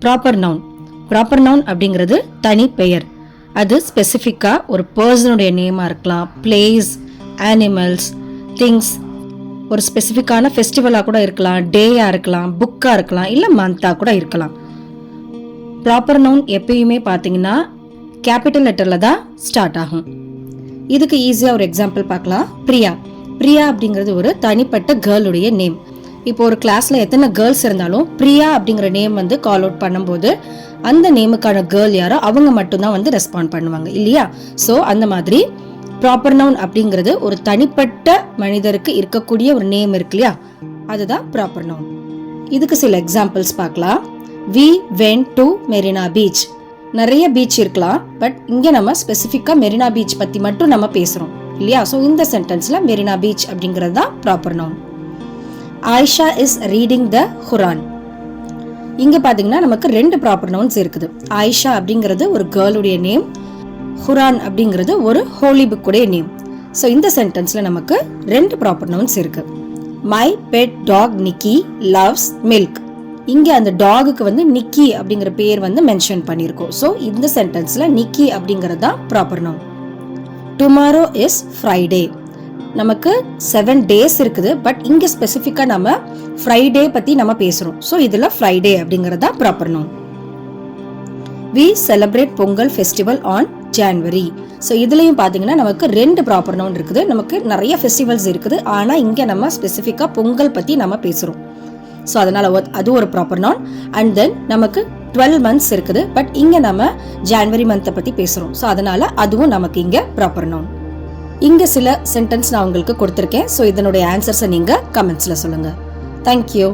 Proper noun. Proper noun அப்படிங்கிறது தனி பெயர். அது ஸ்பெசிஃபிக்காக ஒரு பர்சனுடைய நேமாக இருக்கலாம், பிளேஸ், அனிமல்ஸ், திங்ஸ், ஒரு ஸ்பெசிஃபிக்கான ஃபெஸ்டிவலாக கூட இருக்கலாம், டேயாக இருக்கலாம், புக்காக இருக்கலாம், இல்லை மந்தாக கூட இருக்கலாம். ப்ராப்பர் நவுன் எப்பயுமே பார்த்தீங்கன்னா கேபிட்டல் லெட்டரில் தான் ஸ்டார்ட் ஆகும். இதுக்கு ஈஸியாக ஒரு எக்ஸாம்பிள் பார்க்கலாம். பிரியா. பிரியா அப்படிங்கிறது ஒரு தனிப்பட்ட கேர்ளுடைய நேம். இப்போ ஒரு கிளாஸில் எத்தனை கேர்ள்ஸ் இருந்தாலும் பிரியா அப்படிங்கிற நேம் வந்து கால் அவுட் பண்ணும்போது அந்த நேமுக்கான கேர்ள் யாரோ அவங்க மட்டும்தான் வந்து ரெஸ்பாண்ட் பண்ணுவாங்க இல்லையா? ஸோ அந்த மாதிரி ப்ராப்பர் நவுன் அப்படிங்கிறது ஒரு தனிப்பட்ட மனிதருக்கு இருக்கக்கூடிய ஒரு நேம் இருக்கு இல்லையா, அதுதான் ப்ராப்பர் நவுன். இதுக்கு சில எக்ஸாம்பிள்ஸ் பார்க்கலாம். We went to Marina beach. நிறைய பீச் இருக்கலாம், பட் இங்கே நம்ம ஸ்பெசிஃபிக்காக மெரினா பீச் பற்றி மட்டும் நம்ம பேசுகிறோம் இல்லையா? ஸோ இந்த சென்டென்ஸில் மெரினா பீச் அப்படிங்கிறது தான் proper noun. Ayesha is reading the Quran. இங்கே பார்த்தீங்கன்னா நமக்கு 2 ப்ராப்பர் நவுன்ஸ் இருக்குது. ஆயிஷா அப்படிங்கிறது ஒரு கேர்ளுடைய நேம், குரான் அப்படிங்கிறது ஒரு ஹோலி புக்குடைய நேம். ஸோ இந்த சென்டென்ஸில் நமக்கு 2 ப்ராப்பர் நவுன்ஸ் இருக்கு. My pet dog Nikki loves milk. இங்கே அந்த டாகுக்கு வந்து நிக்கி அப்படிங்கிற பேர் வந்து மென்ஷன் பண்ணியிருக்கோம். ஸோ இந்த சென்டென்ஸில் நிக்கி அப்படிங்கிறது தான் proper noun. Tomorrow is Friday. நமக்கு 7 days இருக்குது, பட் இங்கே ஸ்பெசிஃபிக்காக நம்ம ஃப்ரைடே பற்றி நம்ம பேசுகிறோம். ஸோ இதில் ஃப்ரைடே அப்படிங்கிறது தான் proper noun. We celebrate Pongal festival on January. So இதுலேயும் பார்த்தீங்கன்னா நமக்கு 2 ப்ராப்பர் நவுன் இருக்குது. நமக்கு நிறைய ஃபெஸ்டிவல்ஸ் இருக்குது, ஆனால் இங்கே நம்ம ஸ்பெசிஃபிக்காக பொங்கல் பற்றி நம்ம பேசுகிறோம். ஸோ அதனால் அது ஒரு ப்ராப்பர் நவுன். அண்ட் தென் நமக்கு 12 months இருக்குது, பட் இங்கே நம்ம ஜான்வரி மந்த்தை பற்றி பேசுகிறோம். ஸோ அதனால் அதுவும் நமக்கு இங்கே ப்ராப்பர் நவுன். இங்கே சில சென்டென்ஸ் நான் உங்களுக்கு கொடுத்துருக்கேன். ஸோ இதனுடைய ஆன்சர்ஸை நீங்கள் கமெண்ட்ஸில் சொல்லுங்கள். தேங்க்யூ.